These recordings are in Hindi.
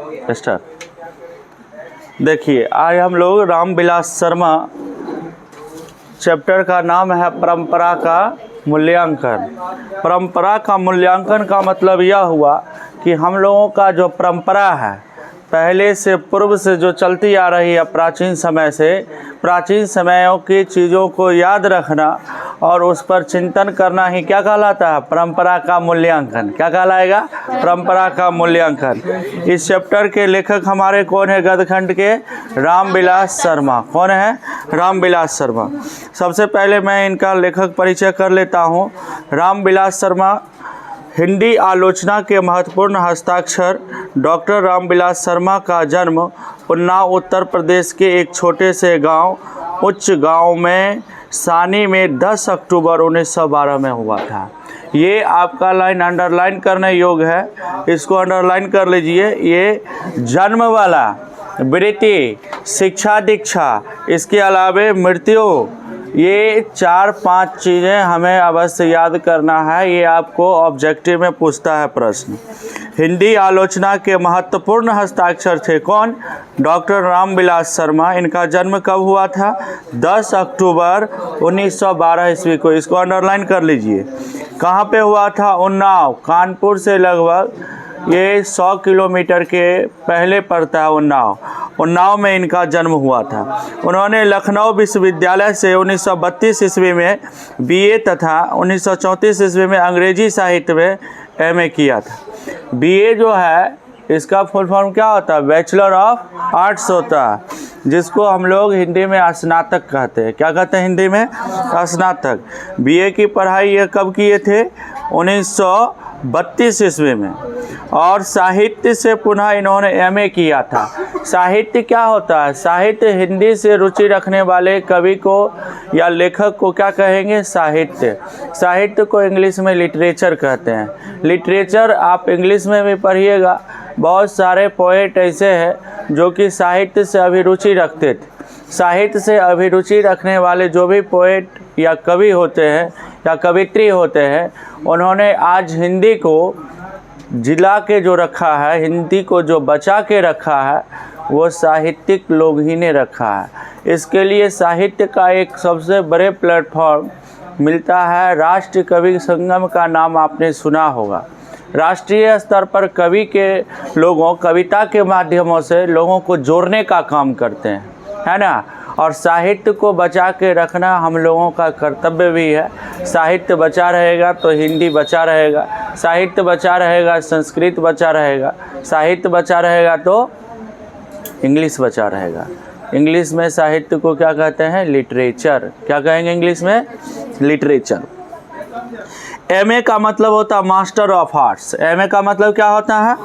स्टार्ट। देखिए आज हम लोग रामविलास शर्मा, चैप्टर का नाम है परंपरा का मूल्यांकन। परंपरा का मूल्यांकन का मतलब यह हुआ कि हम लोगों का जो परंपरा है पहले से पूर्व से जो चलती आ रही है प्राचीन समय से, प्राचीन समयों की चीज़ों को याद रखना और उस पर चिंतन करना ही क्या कहलाता है? परंपरा का मूल्यांकन। क्या कहलाएगा? परंपरा का मूल्यांकन। इस चैप्टर के लेखक हमारे कौन है? गदखंड के रामविलास शर्मा। कौन है? रामविलास शर्मा। सबसे पहले मैं इनका लेखक परिचय कर लेता हूँ। रामविलास शर्मा हिंदी आलोचना के महत्वपूर्ण हस्ताक्षर। डॉक्टर रामविलास शर्मा का जन्म उन्नाव उत्तर प्रदेश के एक छोटे से गांव उच्च गांव में सानी में 10 अक्टूबर 1912 में हुआ था। ये आपका लाइन अंडरलाइन करने योग्य है, इसको अंडरलाइन कर लीजिए। ये जन्म वाला, वृत्ति, शिक्षा दीक्षा, इसके अलावे मृत्यु, ये 4-5 चीज़ें हमें अवश्य याद करना है। ये आपको ऑब्जेक्टिव में पूछता है प्रश्न। हिंदी आलोचना के महत्वपूर्ण हस्ताक्षर थे कौन? डॉक्टर रामविलास शर्मा। इनका जन्म कब हुआ था? 10 अक्टूबर 1912 ईस्वी को। इसको अंडरलाइन कर लीजिए। कहाँ पे हुआ था? उन्नाव, कानपुर से लगभग ये 100 किलोमीटर के पहले पड़ता है उन्नाव। उन्नाव में इनका जन्म हुआ था। उन्होंने लखनऊ विश्वविद्यालय से 1932 ईस्वी में बीए तथा 1934 ईस्वी में अंग्रेजी साहित्य में एमए किया था। बीए जो है इसका फुल फॉर्म क्या होता है? बैचलर ऑफ आर्ट्स होता है, जिसको हम लोग हिंदी में स्नातक कहते हैं। क्या कहते हैं हिंदी में? स्नातक। बीए की पढ़ाई ये कब किए थे? 1932 ईस्वी में। और साहित्य से पुनः इन्होंने एमए किया था। साहित्य क्या होता है? साहित्य हिंदी से रुचि रखने वाले कवि को या लेखक को क्या कहेंगे? साहित्य। साहित्य को इंग्लिश में लिटरेचर कहते हैं। लिटरेचर आप इंग्लिश में भी पढ़िएगा। बहुत सारे पोएट ऐसे हैं जो कि साहित्य से अभिरुचि रखते थे। साहित्य से अभिरुचि रखने वाले जो भी पोएट या कवि होते हैं या कवित्री होते हैं, उन्होंने आज हिंदी को जिला के जो रखा है, हिंदी को जो बचा के रखा है, वो साहित्यिक लोग ही ने रखा है। इसके लिए साहित्य का एक सबसे बड़े प्लेटफॉर्म मिलता है। राष्ट्रीय कवि संगम का नाम आपने सुना होगा। राष्ट्रीय स्तर पर कवि के लोगों कविता के माध्यमों से लोगों को जोड़ने का काम करते हैं, है ना। और साहित्य को बचा के रखना हम लोगों का कर्तव्य भी है। साहित्य बचा रहेगा तो हिंदी बचा रहेगा, साहित्य बचा रहेगा संस्कृत बचा रहेगा, साहित्य बचा रहेगा तो इंग्लिश बचा रहेगा। इंग्लिश में साहित्य को क्या कहते हैं? लिटरेचर। क्या कहेंगे इंग्लिश में? लिटरेचर। एमए का मतलब होता है मास्टर ऑफ आर्ट्स। एमए का मतलब क्या होता है?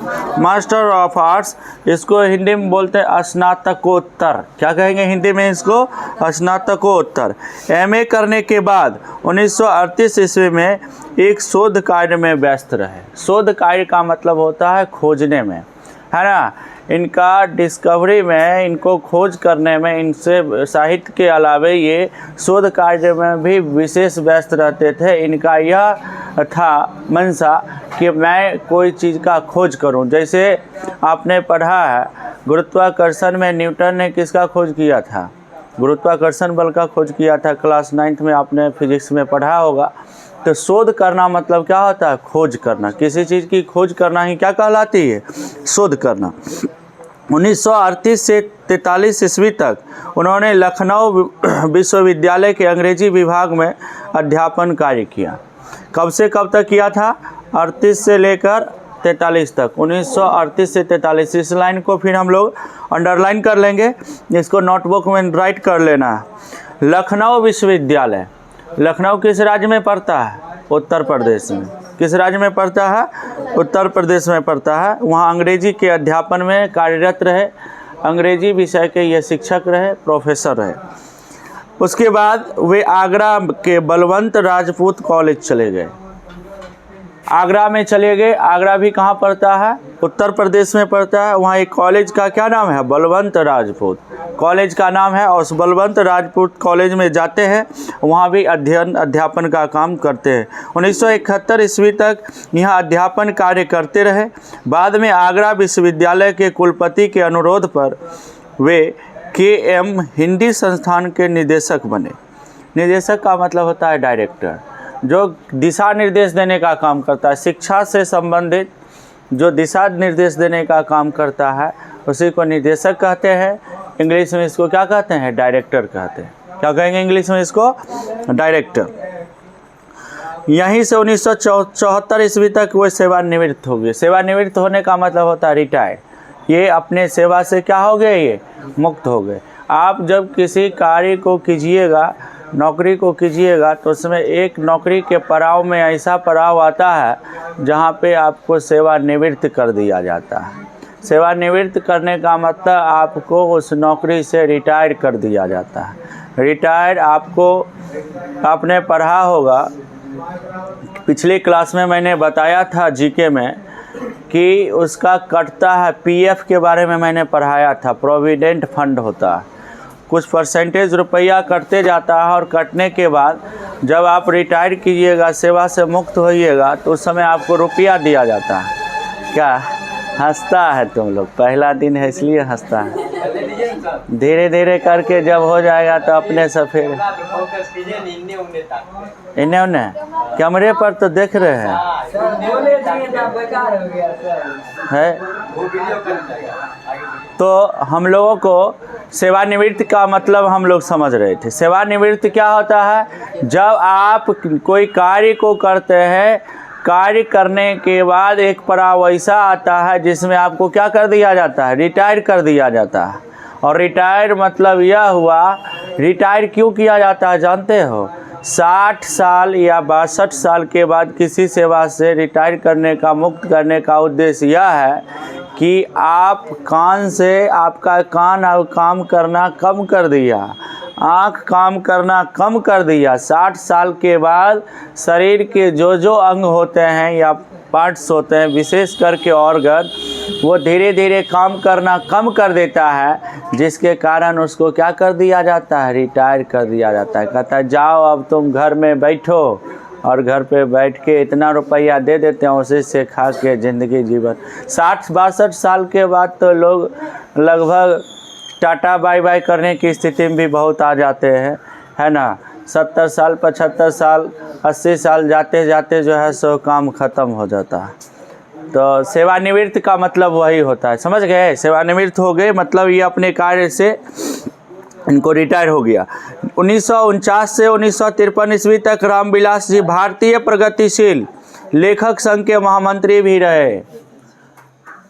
Master of arts. इसको हिंदी में बोलते हैं स्नातकोत्तर। क्या कहेंगे हिंदी में इसको? स्नातकोत्तर। एमए करने के बाद 1938 ईस्वी में एक शोध कार्य में व्यस्त रहे। शोध कार्य का मतलब होता है खोजने में, है ना। इनका डिस्कवरी में, इनको खोज करने में, इनसे साहित्य के अलावे ये शोध कार्य में भी विशेष व्यस्त रहते थे। इनका यह था मंशा कि मैं कोई चीज़ का खोज करूं। जैसे आपने पढ़ा है गुरुत्वाकर्षण में न्यूटन ने किसका खोज किया था? गुरुत्वाकर्षण बल का खोज किया था। क्लास 9th में आपने फिजिक्स में पढ़ा होगा। तो शोध करना मतलब क्या होता है? खोज करना। किसी चीज़ की खोज करना ही क्या कहलाती है? शोध करना। 1938 से 43 ईस्वी तक उन्होंने लखनऊ विश्वविद्यालय के अंग्रेजी विभाग में अध्यापन कार्य किया। कब से कब तक किया था? 38 से लेकर 43 तक। 1938 से 43। इस लाइन को फिर हम लोग अंडरलाइन कर लेंगे, इसको नोटबुक में राइट कर लेना है। लखनऊ विश्वविद्यालय, लखनऊ किस राज्य में पड़ता है? उत्तर प्रदेश में। किस राज्य में पड़ता है? उत्तर प्रदेश में पड़ता है। वहाँ अंग्रेजी के अध्यापन में कार्यरत रहे। अंग्रेजी विषय के ये शिक्षक रहे, प्रोफेसर रहे। उसके बाद वे आगरा के बलवंत राजपूत कॉलेज चले गए। आगरा में चले गए। आगरा भी कहाँ पड़ता है? उत्तर प्रदेश में पड़ता है। वहाँ एक कॉलेज का क्या नाम है? बलवंत राजपूत। कॉलेज का नाम है, और बलवंत राजपूत कॉलेज में जाते हैं, वहाँ भी अध्यापन का काम करते हैं। 1971 ईस्वी तक यहाँ अध्यापन कार्य करते रहे। बाद में आगरा विश्वविद्यालय के कुलपति के अनुरोध पर वे KM हिंदी संस्थान के निदेशक बने। निदेशक का मतलब होता है डायरेक्टर, जो दिशा निर्देश देने का काम करता है, शिक्षा से संबंधित जो दिशा निर्देश देने का काम करता है उसी को निदेशक कहते हैं। इंग्लिश में इसको क्या कहते हैं? डायरेक्टर कहते हैं। क्या कहेंगे इंग्लिश में इसको? डायरेक्टर। यहीं से 1974 ईस्वी तक वो सेवानिवृत्त हो गए। सेवानिवृत्त होने का मतलब होता है रिटायर्ड। ये अपने सेवा से क्या हो गए? ये मुक्त हो गए। आप जब किसी कार्य को कीजिएगा, नौकरी को कीजिएगा, तो उसमें एक नौकरी के पड़ाव में ऐसा पड़ाव आता है जहाँ पे आपको सेवानिवृत्त कर दिया जाता है। सेवानिवृत्त करने का मतलब आपको उस नौकरी से रिटायर कर दिया जाता है। रिटायर आपको आपने पढ़ा होगा, पिछली क्लास में मैंने बताया था जीके में कि उसका कटता है, PF के बारे में मैंने पढ़ाया था। प्रोविडेंट फंड होता है, कुछ परसेंटेज रुपया कटते जाता है, और कटने के बाद जब आप रिटायर कीजिएगा, सेवा से मुक्त होइएगा, तो उस समय आपको रुपया दिया जाता है। क्या हंसता है तुम लोग? पहला दिन है इसलिए हंसता है। धीरे धीरे करके जब हो जाएगा तो अपने से फिर इन्हें उन्हें कैमरे पर तो देख रहे हैं है। तो हम लोगों को सेवानिवृत्त का मतलब हम लोग समझ रहे थे। सेवानिवृत्त क्या होता है? जब आप कोई कार्य को करते हैं, कार्य करने के बाद एक पड़ाव ऐसा आता है जिसमें आपको क्या कर दिया जाता है? रिटायर कर दिया जाता है। और रिटायर मतलब यह हुआ, रिटायर क्यों किया जाता है जानते हो? 60 साल या 62 साल के बाद किसी सेवा से रिटायर करने का, मुक्त करने का उद्देश्य यह है कि आप कान से, आपका कान अब काम करना कम कर दिया, आँख काम करना कम कर दिया। 60 साल के बाद शरीर के जो अंग होते हैं या पार्ट्स होते हैं, विशेष करके ऑर्गन, वो धीरे धीरे काम करना कम कर देता है, जिसके कारण उसको क्या कर दिया जाता है? रिटायर कर दिया जाता है। कहता है जाओ अब तुम घर में बैठो, और घर पे बैठ के इतना रुपया दे देते हैं, उसी से खा के ज़िंदगी जीवन। 60-62 साल के बाद तो लोग लगभग टाटा बाय बाय करने की स्थिति में भी बहुत आ जाते हैं, है ना। 70 साल, 75 साल, 80 साल जाते जाते जो है सो काम ख़त्म हो जाता है। तो सेवानिवृत्त का मतलब वही होता है, समझ गए? सेवानिवृत्त हो गए मतलब ये अपने कार्य से इनको रिटायर हो गया। 1949 से 1953 ईस्वी तक रामविलास जी भारतीय प्रगतिशील लेखक संघ के महामंत्री भी रहे।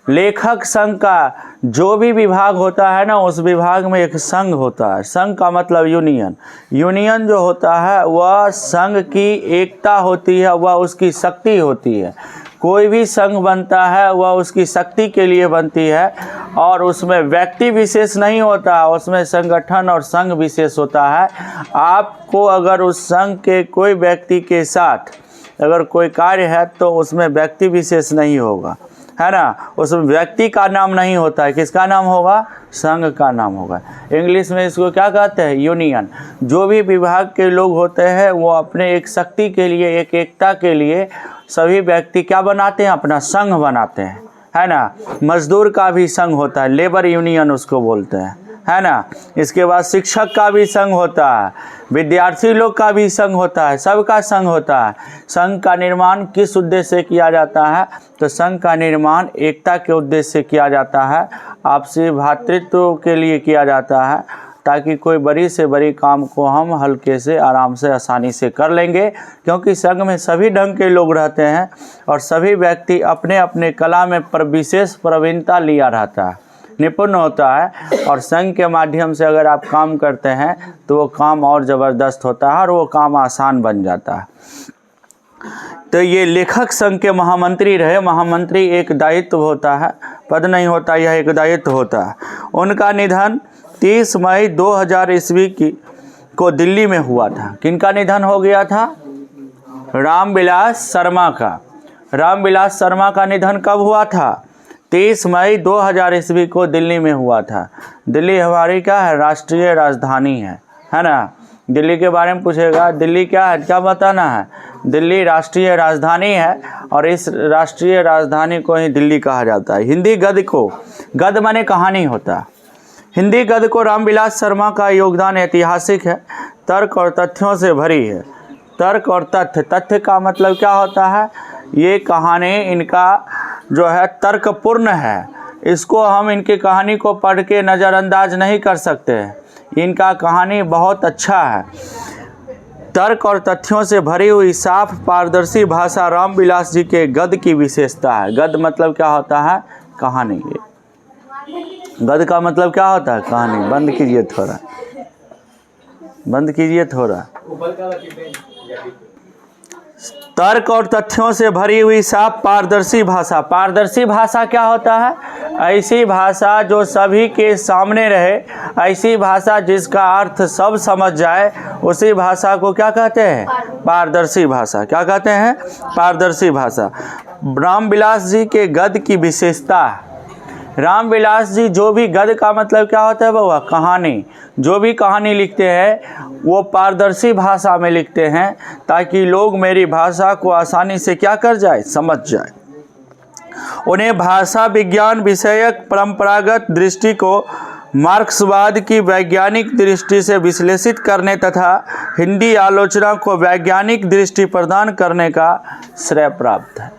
लेखक संघ का जो भी विभाग होता है ना, उस विभाग में एक संघ होता है। संघ का मतलब यूनियन। यूनियन जो होता है वह संघ की एकता होती है, वह उसकी शक्ति होती है। कोई भी संघ बनता है वह उसकी शक्ति के लिए बनती है, और उसमें व्यक्ति विशेष नहीं होता, उसमें संगठन और संघ विशेष होता है। आपको अगर उस संघ के कोई व्यक्ति के साथ अगर कोई कार्य है तो उसमें व्यक्ति विशेष नहीं होगा, है ना। उसमें व्यक्ति का नाम नहीं होता है, किसका नाम होगा? संघ का नाम होगा। इंग्लिश में इसको क्या कहते हैं? यूनियन। जो भी विभाग के लोग होते हैं वो अपने एक शक्ति के लिए, एक एकता के लिए सभी व्यक्ति क्या बनाते हैं? अपना संघ बनाते हैं, है ना। मजदूर का भी संघ होता है, लेबर यूनियन उसको बोलते हैं, है ना। इसके बाद शिक्षक का भी संघ होता है, विद्यार्थी लोग का भी संघ होता है, सबका संघ होता है। संघ का निर्माण किस उद्देश्य से किया जाता है? तो संघ का निर्माण एकता के उद्देश्य से किया जाता है, आपसी भ्रातृत्व के लिए किया जाता है, ताकि कोई बड़ी से बड़ी काम को हम हल्के से, आराम से, आसानी से कर लेंगे। क्योंकि संघ में सभी ढंग के लोग रहते हैं और सभी व्यक्ति अपने अपने कला में विशेष प्रवीणता लिया रहता है, निपुण होता है। और संघ के माध्यम से अगर आप काम करते हैं तो वो काम और ज़बरदस्त होता है और वो काम आसान बन जाता है। तो ये लेखक संघ के महामंत्री रहे। महामंत्री एक दायित्व होता है, पद नहीं होता, यह एक दायित्व होता है। उनका निधन 30 मई 2000 ईस्वी को दिल्ली में हुआ था। किनका निधन हो गया था? रामविलास शर्मा का। रामविलास शर्मा का निधन कब हुआ था? 30 मई 2000 ईस्वी को दिल्ली में हुआ था। दिल्ली हमारी क्या है, राष्ट्रीय राजधानी है ना। दिल्ली के बारे में पूछेगा, दिल्ली क्या है, क्या बताना है, दिल्ली राष्ट्रीय राजधानी है और इस राष्ट्रीय राजधानी को ही दिल्ली कहा जाता है। हिंदी गद्य को, गद्य माने कहानी होता है, हिंदी गद्य को रामविलास शर्मा का योगदान ऐतिहासिक है, तर्क और तथ्यों से भरी है। तर्क और तथ्य, तथ्य का मतलब क्या होता है, ये कहानी इनका जो है तर्कपूर्ण है, इसको हम इनकी कहानी को पढ़ के नज़रअंदाज नहीं कर सकते हैं। इनका कहानी बहुत अच्छा है। तर्क और तथ्यों से भरी हुई साफ पारदर्शी भाषा रामविलास जी के गद्य की विशेषता है। गद्य मतलब क्या होता है, कहानी। गद्य का मतलब क्या होता है, कहानी। बंद कीजिए थोड़ा, बंद कीजिए थोड़ा। तर्क और तथ्यों से भरी हुई साफ पारदर्शी भाषा। पारदर्शी भाषा क्या होता है, ऐसी भाषा जो सभी के सामने रहे, ऐसी भाषा जिसका अर्थ सब समझ जाए, उसी भाषा को क्या कहते हैं, पारदर्शी भाषा। क्या कहते हैं, पारदर्शी भाषा। रामविलास जी के गद्य की विशेषता है। रामविलास जी जो भी, गद्य का मतलब क्या होता है बाबा, कहानी। जो भी कहानी लिखते हैं वो पारदर्शी भाषा में लिखते हैं, ताकि लोग मेरी भाषा को आसानी से क्या कर जाए, समझ जाए। उन्हें भाषा विज्ञान विषयक परंपरागत दृष्टि को मार्क्सवाद की वैज्ञानिक दृष्टि से विश्लेषित करने तथा हिंदी आलोचना को वैज्ञानिक दृष्टि प्रदान करने का श्रेय प्राप्त है।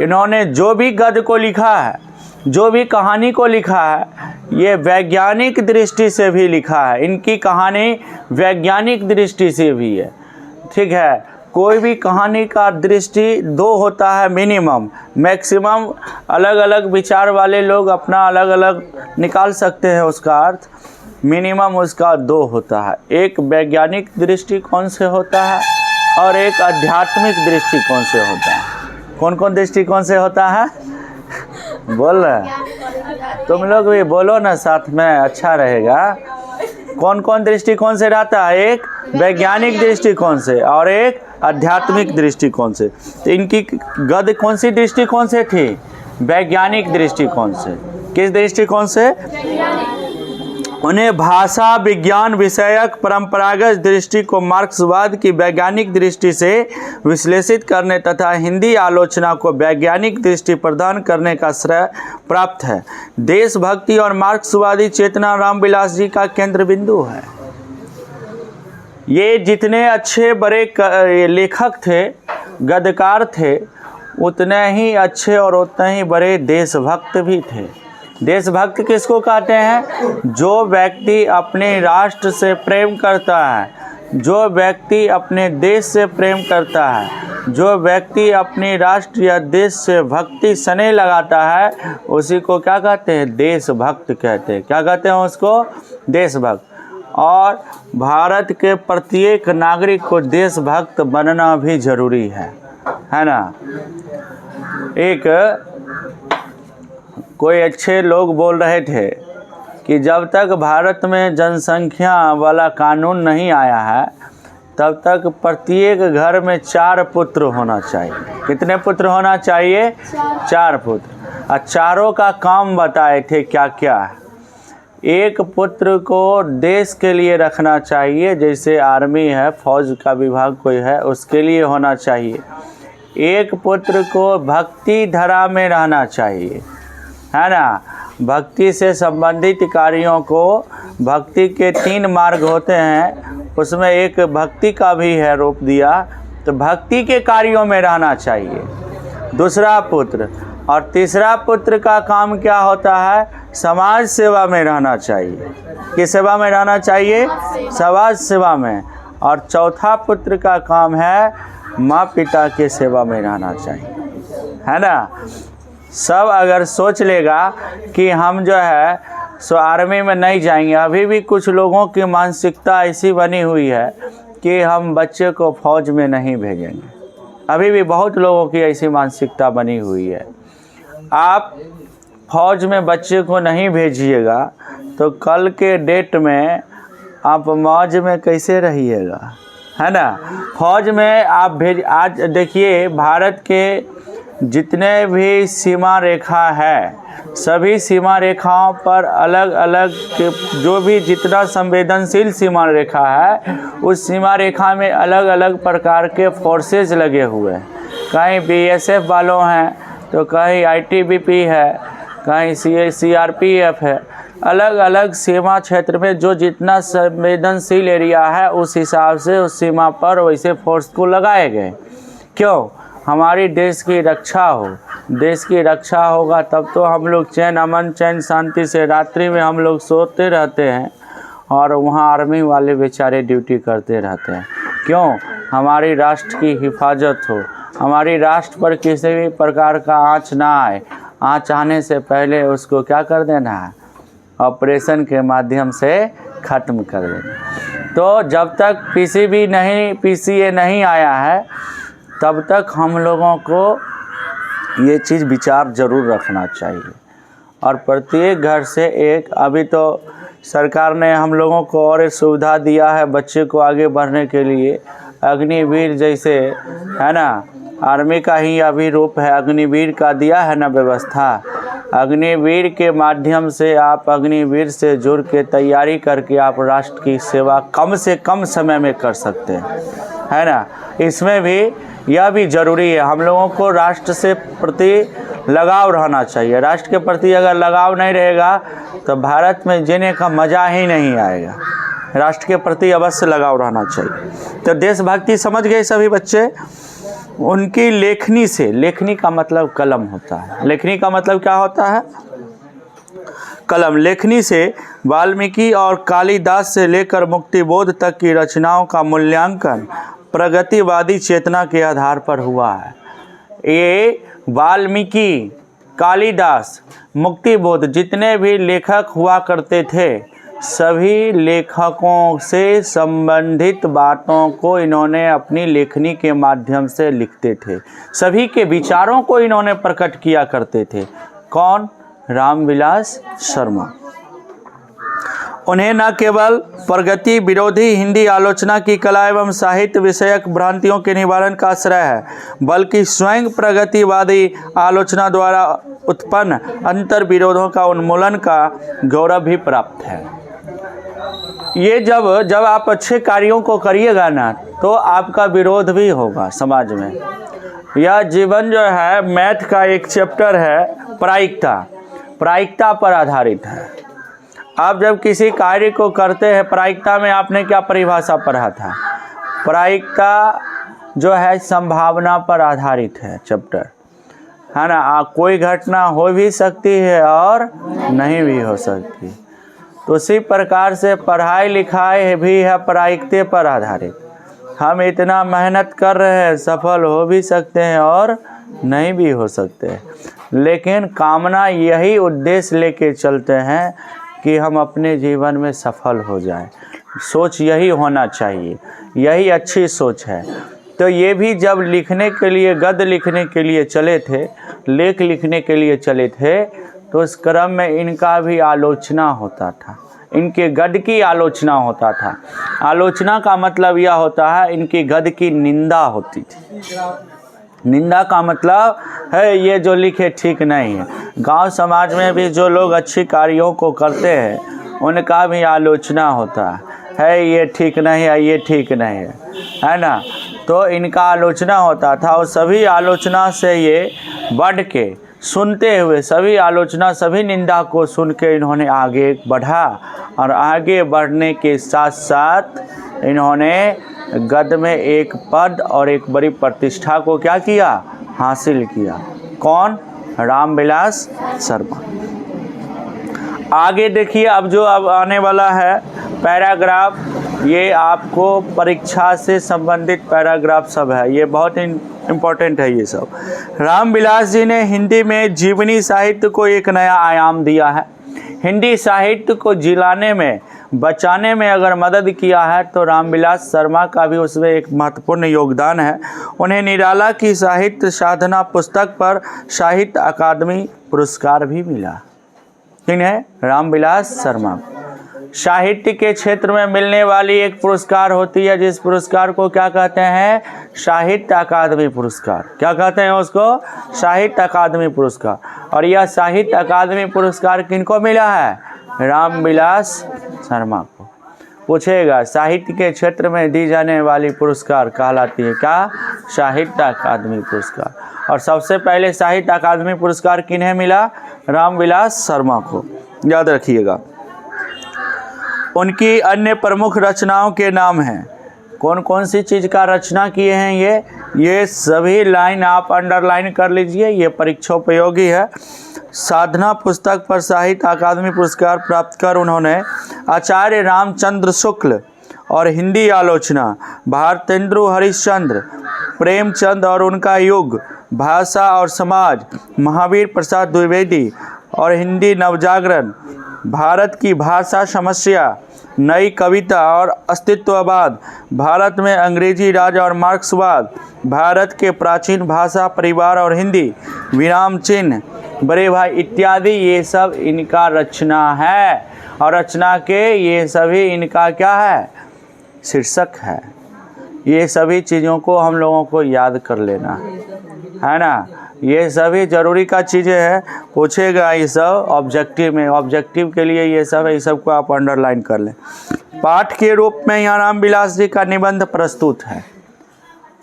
इन्होंने जो भी गद्य को लिखा है, जो भी कहानी को लिखा है, ये वैज्ञानिक दृष्टि से भी लिखा है। इनकी कहानी वैज्ञानिक दृष्टि से भी है, ठीक है। कोई भी कहानी का दृष्टि दो होता है मिनिमम, मैक्सिमम अलग अलग विचार वाले लोग अपना अलग अलग निकाल सकते हैं उसका अर्थ, मिनिमम उसका दो होता है। एक वैज्ञानिक दृष्टिकोण से होता है और एक आध्यात्मिक दृष्टिकोण से होता है। कौन कौन दृष्टिकोण से होता है, बोल रहे तुम लोग भी बोलो ना साथ में, अच्छा रहेगा। कौन कौन दृष्टिकोण से रहता है, एक वैज्ञानिक दृष्टिकोण से और एक आध्यात्मिक दृष्टिकोण से। तो इनकी गद्य कौन सी दृष्टिकोण से थी, वैज्ञानिक दृष्टिकोण से। किस दृष्टिकोण से, उन्हें भाषा विज्ञान विषयक परंपरागत दृष्टि को मार्क्सवाद की वैज्ञानिक दृष्टि से विश्लेषित करने तथा हिंदी आलोचना को वैज्ञानिक दृष्टि प्रदान करने का श्रेय प्राप्त है। देशभक्ति और मार्क्सवादी चेतना रामविलास जी का केंद्र बिंदु है। ये जितने अच्छे बड़े लेखक थे, गद्यकार थे, उतने ही अच्छे और उतने ही बड़े देशभक्त भी थे। देशभक्त किसको कहते हैं, जो व्यक्ति अपने राष्ट्र से प्रेम करता है, जो व्यक्ति अपने देश से प्रेम करता है, जो व्यक्ति अपने राष्ट्र या देश से भक्ति स्नेह लगाता है, उसी को क्या कहते हैं, देशभक्त कहते हैं। क्या कहते हैं उसको, देशभक्त। और भारत के प्रत्येक नागरिक को देशभक्त बनना भी जरूरी है ना। एक कोई अच्छे लोग बोल रहे थे कि जब तक भारत में जनसंख्या वाला कानून नहीं आया है, तब तक प्रत्येक घर में 4 पुत्र होना चाहिए। कितने पुत्र होना चाहिए, 4 पुत्र। और चारों का काम बताए थे क्या क्या है। एक पुत्र को देश के लिए रखना चाहिए, जैसे आर्मी है, फौज का विभाग कोई है, उसके लिए होना चाहिए। एक पुत्र को भक्ति धारा में रहना चाहिए, है ना। भक्ति से संबंधित कार्यों को, भक्ति के 3 मार्ग होते हैं, उसमें एक भक्ति का भी है रोप दिया, तो भक्ति के कार्यों में रहना चाहिए दूसरा पुत्र। और तीसरा पुत्र का काम क्या होता है, समाज सेवा में रहना चाहिए। किस सेवा में रहना चाहिए, समाज सेवा में। और चौथा पुत्र का काम है माँ पिता के सेवा में रहना चाहिए, है ना। सब अगर सोच लेगा कि हम जो है सो आर्मी में नहीं जाएंगे। अभी भी कुछ लोगों की मानसिकता ऐसी बनी हुई है कि हम बच्चे को फौज में नहीं भेजेंगे। अभी भी बहुत लोगों की ऐसी मानसिकता बनी हुई है। आप फौज में बच्चे को नहीं भेजिएगा तो कल के डेट में आप मौज में कैसे रहिएगा, है ना। फौज में आप आज देखिए, भारत के जितने भी सीमा रेखा है, सभी सीमा रेखाओं पर अलग अलग जो भी जितना संवेदनशील सीमा रेखा है, उस सीमा रेखा में अलग अलग प्रकार के फोर्सेस लगे हुए हैं। कहीं बीएसएफ वालों हैं, तो कहीं आईटीबीपी है, कहीं सीआरपीएफ है। अलग अलग सीमा क्षेत्र में जो जितना संवेदनशील एरिया है, उस हिसाब से उस सीमा पर वैसे फोर्स को लगाए गए। क्यों? हमारी देश की रक्षा हो। देश की रक्षा होगा तब तो हम लोग चैन अमन चैन शांति से रात्रि में हम लोग सोते रहते हैं और वहाँ आर्मी वाले बेचारे ड्यूटी करते रहते हैं। क्यों? हमारी राष्ट्र की हिफाजत हो, हमारी राष्ट्र पर किसी भी प्रकार का आँच ना आए। आँच आने से पहले उसको क्या कर देना है? ऑपरेशन के माध्यम से ख़त्म कर देना। तो जब तक पीसीए नहीं आया है, तब तक हम लोगों को ये चीज़ विचार ज़रूर रखना चाहिए। और प्रत्येक घर से एक, अभी तो सरकार ने हम लोगों को और एक सुविधा दिया है बच्चे को आगे बढ़ने के लिए। अग्निवीर जैसे है ना, आर्मी का ही अभी रूप है, अग्निवीर का दिया है ना व्यवस्था। अग्निवीर के माध्यम से आप अग्निवीर से जुड़ के तैयारी करके आप राष्ट्र की सेवा कम से कम समय में कर सकते हैं, है ना। इसमें भी यह भी ज़रूरी है, हम लोगों को राष्ट्र से प्रति लगाव रहना चाहिए। राष्ट्र के प्रति अगर लगाव नहीं रहेगा तो भारत में जीने का मज़ा ही नहीं आएगा। राष्ट्र के प्रति अवश्य लगाव रहना चाहिए। तो देशभक्ति समझ गए सभी बच्चे। उनकी लेखनी से, लेखनी का मतलब कलम होता है। लेखनी का मतलब क्या होता है? कलम। लेखनी से वाल्मीकि और कालिदास से लेकर मुक्तिबोध तक की रचनाओं का मूल्यांकन प्रगतिवादी चेतना के आधार पर हुआ है। ये वाल्मीकि, कालिदास, मुक्तिबोध जितने भी लेखक हुआ करते थे, सभी लेखकों से संबंधित बातों को इन्होंने अपनी लेखनी के माध्यम से लिखते थे। सभी के विचारों को इन्होंने प्रकट किया करते थे। कौन? रामविलास शर्मा। उन्हें न केवल प्रगति विरोधी हिंदी आलोचना की कला एवं साहित्य विषयक भ्रांतियों के निवारण का आश्रय है, बल्कि स्वयं प्रगतिवादी आलोचना द्वारा उत्पन्न अंतर विरोधों का उन्मूलन का गौरव भी प्राप्त है। ये जब आप अच्छे कार्यों को करिएगा ना, तो आपका विरोध भी होगा समाज में। यह जीवन जो है, मैथ का एक चैप्टर है प्रायिकता पर आधारित है। आप जब किसी कार्य को करते हैं, प्रायिकता में आपने क्या परिभाषा पढ़ा था? प्रायिकता जो है संभावना पर आधारित है चैप्टर, है ना। कोई घटना हो भी सकती है और नहीं भी हो सकती। तो उसी प्रकार से पढ़ाई लिखाई भी है प्रायिकता पर आधारित। हम इतना मेहनत कर रहे हैं, सफल हो भी सकते हैं और नहीं भी हो सकते हैं, लेकिन कामना यही उद्देश्य लेके चलते हैं कि हम अपने जीवन में सफल हो जाएं। सोच यही होना चाहिए, यही अच्छी सोच है। तो ये भी जब लिखने के लिए, गद्य लिखने के लिए चले थे, लेख लिखने के लिए चले थे, तो उस क्रम में इनका भी आलोचना होता था, इनके गद्य की आलोचना होता था। आलोचना का मतलब यह होता है, इनकी गद्य की निंदा होती थी। निंदा का मतलब है ये जो लिखे ठीक नहीं है। गांव समाज में भी जो लोग अच्छी कार्यों को करते हैं, उनका भी आलोचना होता है, ये ठीक नहीं है, ये ठीक नहीं है ना। तो इनका आलोचना होता था और सभी आलोचना से ये बढ़ के सुनते हुए, सभी आलोचना, सभी निंदा को सुन के इन्होंने आगे बढ़ा और आगे बढ़ने के साथ साथ इन्होंने गद्य में एक पद और एक बड़ी प्रतिष्ठा को क्या किया? हासिल किया। कौन? रामविलास शर्मा। आगे देखिए, अब आने वाला है पैराग्राफ, ये आपको परीक्षा से संबंधित पैराग्राफ सब है, ये बहुत इम्पोर्टेंट है ये सब। रामविलास जी ने हिंदी में जीवनी साहित्य को एक नया आयाम दिया है। हिंदी साहित्य को जिलाने में, बचाने में अगर मदद किया है तो रामविलास शर्मा का भी उसमें एक महत्वपूर्ण योगदान है। उन्हें निराला की साहित्य साधना पुस्तक पर साहित्य अकादमी पुरस्कार भी मिला। किन्हें? रामविलास शर्मा। साहित्य के क्षेत्र में मिलने वाली एक पुरस्कार होती है, जिस पुरस्कार को क्या कहते हैं? साहित्य अकादमी पुरस्कार। क्या कहते हैं उसको? साहित्य अकादमी पुरस्कार। और यह साहित्य अकादमी पुरस्कार किनको मिला है? रामविलास शर्मा को। पूछेगा साहित्य के क्षेत्र में दी जाने वाली पुरस्कार कहलाती है क्या? साहित्य अकादमी पुरस्कार। और सबसे पहले साहित्य अकादमी पुरस्कार किन्हें मिला? रामविलास शर्मा को, याद रखिएगा। उनकी अन्य प्रमुख रचनाओं के नाम हैं। कौन कौन सी चीज़ का रचना किए हैं? ये सभी लाइन आप अंडरलाइन कर लीजिए, ये परीक्षा उपयोगी है। साधना पुस्तक पर साहित्य अकादमी पुरस्कार प्राप्त कर उन्होंने आचार्य रामचंद्र शुक्ल और हिंदी आलोचना, भारतेंदु हरिश्चंद्र, प्रेमचंद और उनका युग, भाषा और समाज, महावीर प्रसाद द्विवेदी और हिंदी नवजागरण, भारत की भाषा समस्या, नई कविता और अस्तित्ववाद, भारत में अंग्रेजी राज और मार्क्सवाद, भारत के प्राचीन भाषा, परिवार और हिंदी, विराम चिन्ह, बड़े भाई इत्यादि, ये सब इनका रचना है। और रचना के ये सभी इनका क्या है? शीर्षक है। ये सभी चीज़ों को हम लोगों को याद कर लेना है ना। ये सभी ज़रूरी का चीज़ें हैं, पूछेगा ये सब ऑब्जेक्टिव में। ऑब्जेक्टिव के लिए ये सब है, इस सब को आप अंडरलाइन कर लें। पाठ के रूप में यहाँ रामविलास जी का निबंध प्रस्तुत है।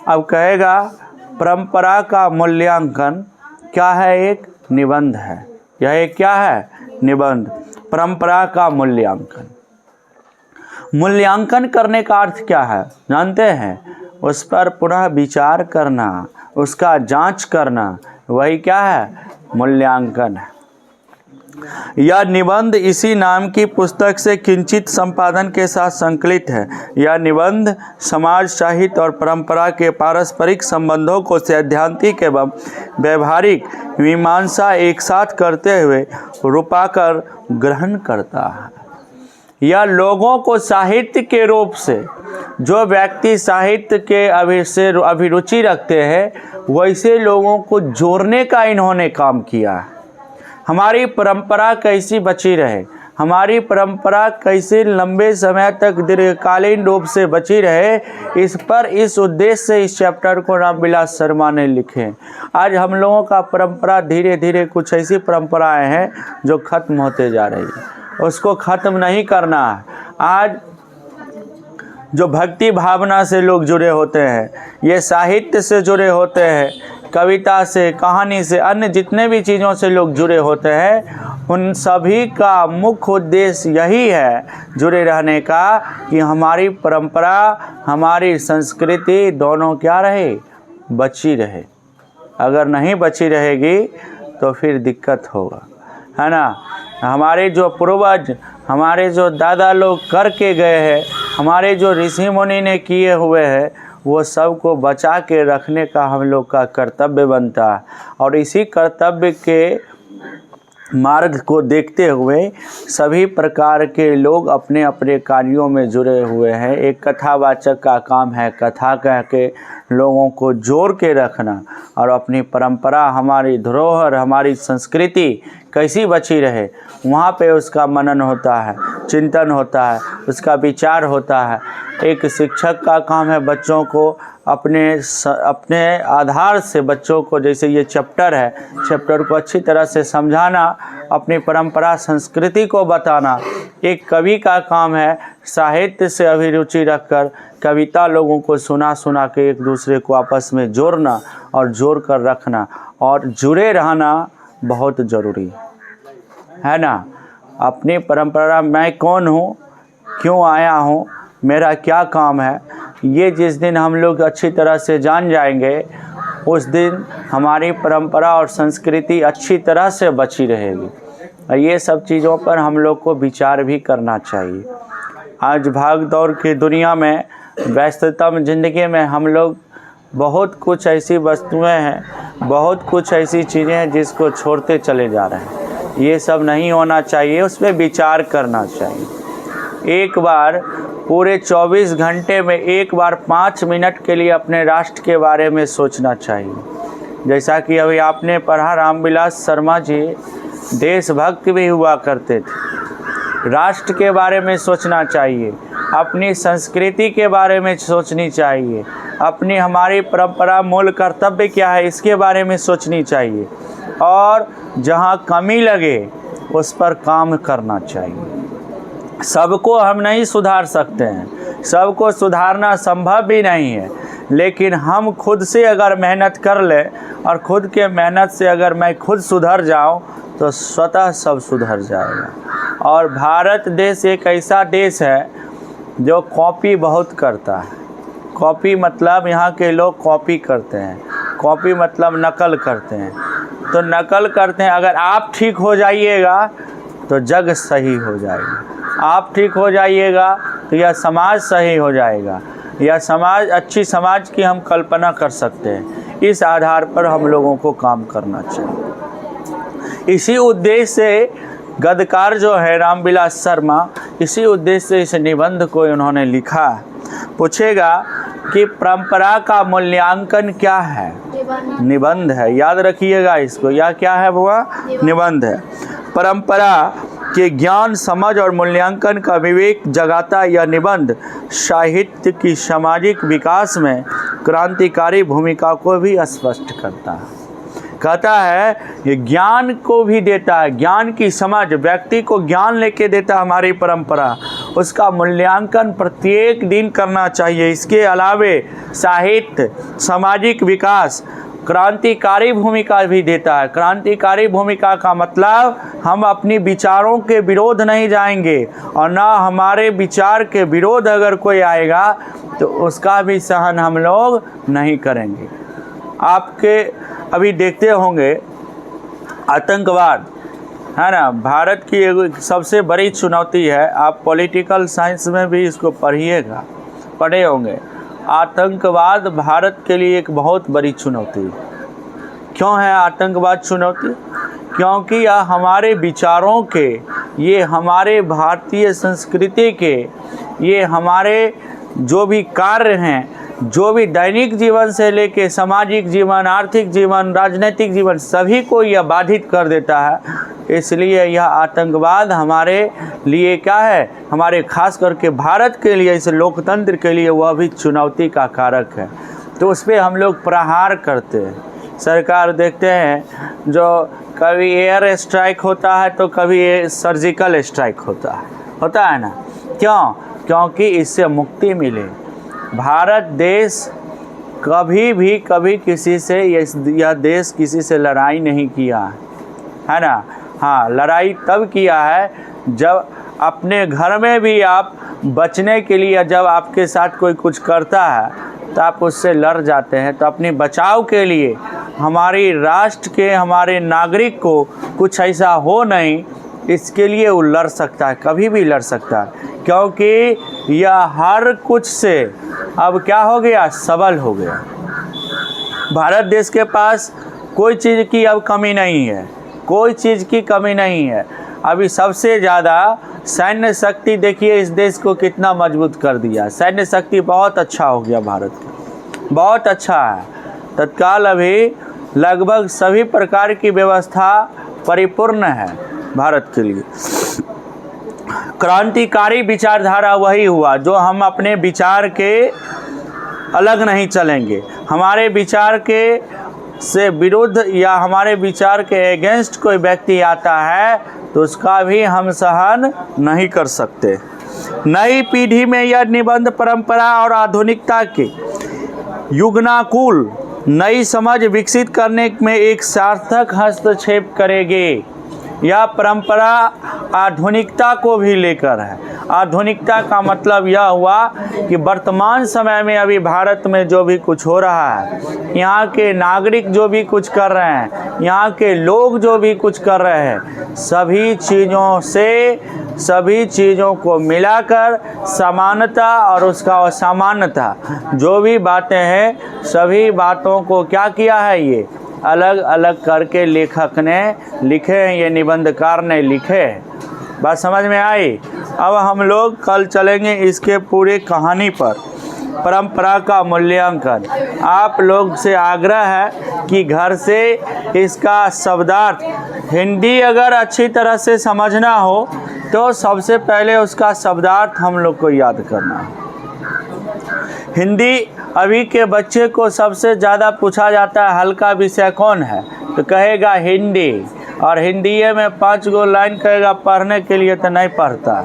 अब कहेगा परंपरा का मूल्यांकन क्या है? एक निबंध है। यह एक क्या है? निबंध। परंपरा का मूल्यांकन। मूल्यांकन करने का अर्थ क्या है जानते हैं? उस पर पुनः विचार करना, उसका जांच करना, वही क्या है? मूल्यांकन है। यह निबंध इसी नाम की पुस्तक से किंचित संपादन के साथ संकलित है। यह निबंध समाज, साहित्य और परंपरा के पारस्परिक संबंधों को सैद्धांतिक एवं व्यवहारिक मीमांसा एक साथ करते हुए रूपाकार ग्रहण करता है। यह लोगों को साहित्य के रूप से, जो व्यक्ति साहित्य के अभिरुचि रखते हैं, वैसे लोगों को जोड़ने का इन्होंने काम किया है। हमारी परंपरा कैसी बची रहे, हमारी परंपरा कैसे लंबे समय तक दीर्घकालीन रूप से बची रहे, इस पर इस उद्देश्य से इस चैप्टर को रामविलास शर्मा ने लिखे। आज हम लोगों का परंपरा धीरे धीरे कुछ ऐसी परंपराएं हैं जो खत्म होते जा रही है, उसको ख़त्म नहीं करना है। आज जो भक्ति भावना से लोग जुड़े होते हैं, ये साहित्य से जुड़े होते हैं, कविता से, कहानी से, अन्य जितने भी चीज़ों से लोग जुड़े होते हैं, उन सभी का मुख्य उद्देश्य यही है जुड़े रहने का कि हमारी परंपरा, हमारी संस्कृति दोनों क्या रहे? बची रहे। अगर नहीं बची रहेगी तो फिर दिक्कत होगा, है ना। हमारे जो पूर्वज, हमारे जो दादा लोग करके गए हैं, हमारे जो ऋषि मुनि ने किए हुए हैं, वो सब को बचा के रखने का हम लोग का कर्तव्य बनता है। और इसी कर्तव्य के मार्ग को देखते हुए सभी प्रकार के लोग अपने अपने कार्यों में जुड़े हुए हैं। एक कथावाचक का काम है कथा कह के लोगों को जोड़ के रखना, और अपनी परंपरा, हमारी धरोहर, हमारी संस्कृति कैसी बची रहे, वहाँ पे उसका मनन होता है, चिंतन होता है, उसका विचार होता है। एक शिक्षक का काम है बच्चों को अपने आधार से, बच्चों को जैसे ये चैप्टर है, चैप्टर को अच्छी तरह से समझाना, अपनी परंपरा संस्कृति को बताना। एक कवि का काम है साहित्य से अभिरुचि रखकर कविता लोगों को सुना के एक दूसरे को आपस में जोड़ना और जोड़ कर रखना, और जुड़े रहना बहुत ज़रूरी है ना। अपनी परंपरा, मैं कौन हूँ, क्यों आया हूँ, मेरा क्या काम है, ये जिस दिन हम लोग अच्छी तरह से जान जाएंगे, उस दिन हमारी परंपरा और संस्कृति अच्छी तरह से बची रहेगी। और ये सब चीज़ों पर हम लोग को विचार भी करना चाहिए। आज भाग दौड़ की दुनिया में, व्यस्ततम ज़िंदगी में हम लोग बहुत कुछ ऐसी वस्तुएं हैं, बहुत कुछ ऐसी चीज़ें हैं जिसको छोड़ते चले जा रहे हैं। ये सब नहीं होना चाहिए, उस पर विचार करना चाहिए। एक बार पूरे 24 घंटे में एक बार 5 मिनट के लिए अपने राष्ट्र के बारे में सोचना चाहिए। जैसा कि अभी आपने पढ़ा, रामविलास शर्मा जी देशभक्त भी हुआ करते थे। राष्ट्र के बारे में सोचना चाहिए, अपनी संस्कृति के बारे में सोचनी चाहिए, अपनी हमारी परंपरा मूल कर्तव्य क्या है इसके बारे में सोचनी चाहिए, और जहाँ कमी लगे उस पर काम करना चाहिए। सबको हम नहीं सुधार सकते हैं, सबको सुधारना संभव भी नहीं है, लेकिन हम खुद से अगर मेहनत कर ले और खुद के मेहनत से अगर मैं खुद सुधर जाऊं तो स्वतः सब सुधर जाएगा। और भारत देश एक ऐसा देश है जो कॉपी बहुत करता है। कॉपी मतलब यहाँ के लोग कॉपी करते हैं, कॉपी मतलब नकल करते हैं। तो नकल करते हैं, अगर आप ठीक हो जाइएगा तो जग सही हो जाएगा, आप ठीक हो जाइएगा तो यह समाज सही हो जाएगा, यह समाज अच्छी समाज की हम कल्पना कर सकते हैं। इस आधार पर हम लोगों को काम करना चाहिए। इसी उद्देश्य से गद्यकार जो है रामविलास शर्मा, इसी उद्देश्य से इस निबंध को उन्होंने लिखा। पूछेगा कि परंपरा का मूल्यांकन क्या है? निबंध है, याद रखिएगा इसको। यह क्या है बुआ? निबंध है। परंपरा के ज्ञान, समझ और मूल्यांकन का विवेक जगाता यह निबंध साहित्य की सामाजिक विकास में क्रांतिकारी भूमिका को भी स्पष्ट करता है। कहता है ये ज्ञान को भी देता है, ज्ञान की समझ, व्यक्ति को ज्ञान लेके देता है हमारी परंपरा, उसका मूल्यांकन प्रत्येक दिन करना चाहिए। इसके अलावे साहित्य, सामाजिक विकास, क्रांतिकारी भूमिका भी देता है। क्रांतिकारी भूमिका का मतलब हम अपनी विचारों के विरोध नहीं जाएंगे, और ना हमारे विचार के विरोध अगर कोई आएगा तो उसका भी सहन हम लोग नहीं करेंगे। आपके अभी देखते होंगे आतंकवाद है ना, भारत की एक सबसे बड़ी चुनौती है। आप पॉलिटिकल साइंस में भी इसको पढ़े होंगे। आतंकवाद भारत के लिए एक बहुत बड़ी चुनौती है। क्यों है आतंकवाद चुनौती? क्योंकि यह हमारे विचारों के, ये हमारे भारतीय संस्कृति के, ये हमारे जो भी कार्य हैं, जो भी दैनिक जीवन से लेके सामाजिक जीवन, आर्थिक जीवन, राजनीतिक जीवन, सभी को यह बाधित कर देता है। इसलिए यह आतंकवाद हमारे लिए क्या है, हमारे खास करके भारत के लिए, इस लोकतंत्र के लिए वह भी चुनौती का कारक है। तो उस पर हम लोग प्रहार करते हैं। सरकार देखते हैं जो कभी एयर स्ट्राइक होता है तो कभी सर्जिकल स्ट्राइक होता है ना। क्यों? क्योंकि इससे मुक्ति मिले। भारत देश कभी किसी से, यह देश किसी से लड़ाई नहीं किया है ना। हाँ, लड़ाई तब किया है जब अपने घर में भी आप बचने के लिए, जब आपके साथ कोई कुछ करता है तो आप उससे लड़ जाते हैं। तो अपने बचाव के लिए, हमारी राष्ट्र के, हमारे नागरिक को कुछ ऐसा हो नहीं, इसके लिए वो लड़ सकता है, कभी भी लड़ सकता है। क्योंकि यह हर कुछ से अब क्या हो गया, सबल हो गया। भारत देश के पास कोई चीज़ की अब कमी नहीं है, कोई चीज़ की कमी नहीं है। अभी सबसे ज़्यादा सैन्य शक्ति देखिए इस देश को कितना मजबूत कर दिया। सैन्य शक्ति बहुत अच्छा हो गया भारत का, बहुत अच्छा है। तत्काल अभी लगभग सभी प्रकार की व्यवस्था परिपूर्ण है भारत के लिए। क्रांतिकारी विचारधारा वही हुआ जो हम अपने विचार के अलग नहीं चलेंगे, हमारे विचार के से विरुद्ध या हमारे विचार के अगेंस्ट कोई व्यक्ति आता है तो उसका भी हम सहन नहीं कर सकते। नई पीढ़ी में यह निबंध परंपरा और आधुनिकता के युगनाकुल नई समझ विकसित करने में एक सार्थक हस्तक्षेप करेगी। यह परंपरा आधुनिकता को भी लेकर है। आधुनिकता का मतलब यह हुआ कि वर्तमान समय में अभी भारत में जो भी कुछ हो रहा है, यहाँ के नागरिक जो भी कुछ कर रहे हैं, यहाँ के लोग जो भी कुछ कर रहे हैं, सभी चीज़ों को मिलाकर समानता और उसका असामान्यता जो भी बातें हैं, सभी बातों को क्या किया है, ये अलग अलग करके लेखक ने लिखे हैं, ये निबंधकार ने लिखे हैं। बात समझ में आई? अब हम लोग कल चलेंगे इसके पूरे कहानी पर। परंपरा का मूल्यांकन, आप लोग से आग्रह है कि घर से इसका शब्दार्थ हिंदी अगर अच्छी तरह से समझना हो तो सबसे पहले उसका शब्दार्थ हम लोग को याद करना है। हिंदी अभी के बच्चे को सबसे ज़्यादा पूछा जाता है हल्का विषय कौन है, तो कहेगा हिंदी, और हिंदी में 5 गो लाइन कहेगा पढ़ने के लिए, तो नहीं पढ़ता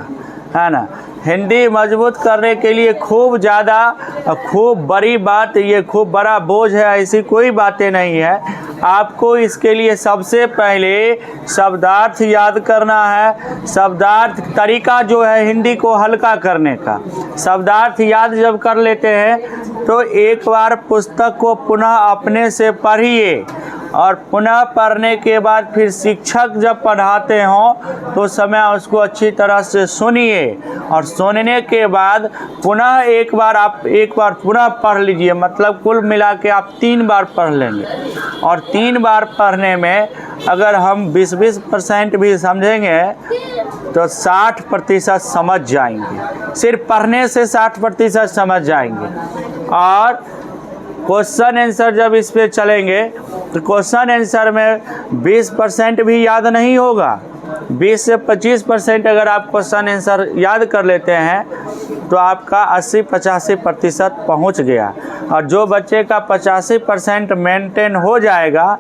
है ना। हिंदी मजबूत करने के लिए खूब ज़्यादा खूब बड़ी बात, ये खूब बड़ा बोझ है, ऐसी कोई बातें नहीं है। आपको इसके लिए सबसे पहले शब्दार्थ याद करना है। शब्दार्थ तरीका जो है हिंदी को हल्का करने का, शब्दार्थ याद जब कर लेते हैं तो एक बार पुस्तक को पुनः अपने से पढ़िए, और पुनः पढ़ने के बाद फिर शिक्षक जब पढ़ाते हों तो समय उसको अच्छी तरह से सुनिए, और सुनने के बाद पुनः एक बार पुनः पढ़ लीजिए। मतलब कुल मिला के आप 3 बार पढ़ लेंगे, और 3 बार पढ़ने में अगर हम 20% भी समझेंगे तो 60% समझ जाएंगे। सिर्फ पढ़ने से 60% समझ जाएंगे। और क्वेश्चन आंसर जब इस पे चलेंगे तो क्वेश्चन आंसर में 20% भी याद नहीं होगा। 20 से 25% अगर आप क्वेश्चन आंसर याद कर लेते हैं तो आपका 80-85% पहुँच गया। और जो बच्चे का 85% मेंटेन हो जाएगा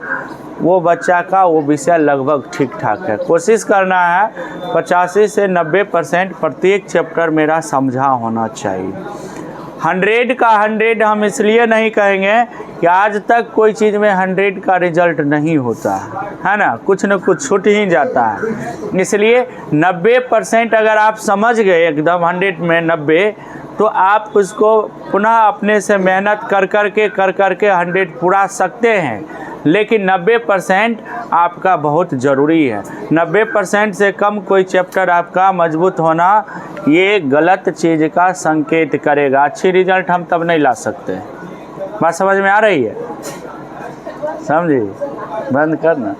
वो बच्चा का वो विषय लगभग ठीक ठाक है। कोशिश करना है 85 से 90% प्रत्येक चैप्टर मेरा समझा होना चाहिए। 100 का 100 हम इसलिए नहीं कहेंगे कि आज तक कोई चीज़ में 100 का रिजल्ट नहीं होता है ना, कुछ न कुछ छूट ही जाता है। इसलिए 90% अगर आप समझ गए एकदम 100 में 90, तो आप उसको पुनः अपने से मेहनत कर करके 100 पूरा सकते हैं। लेकिन 90% आपका बहुत ज़रूरी है। 90% से कम कोई चैप्टर आपका मजबूत होना ये गलत चीज़ का संकेत करेगा। अच्छी रिजल्ट हम तब नहीं ला सकते। बात समझ में आ रही है? समझिए, बंद करना।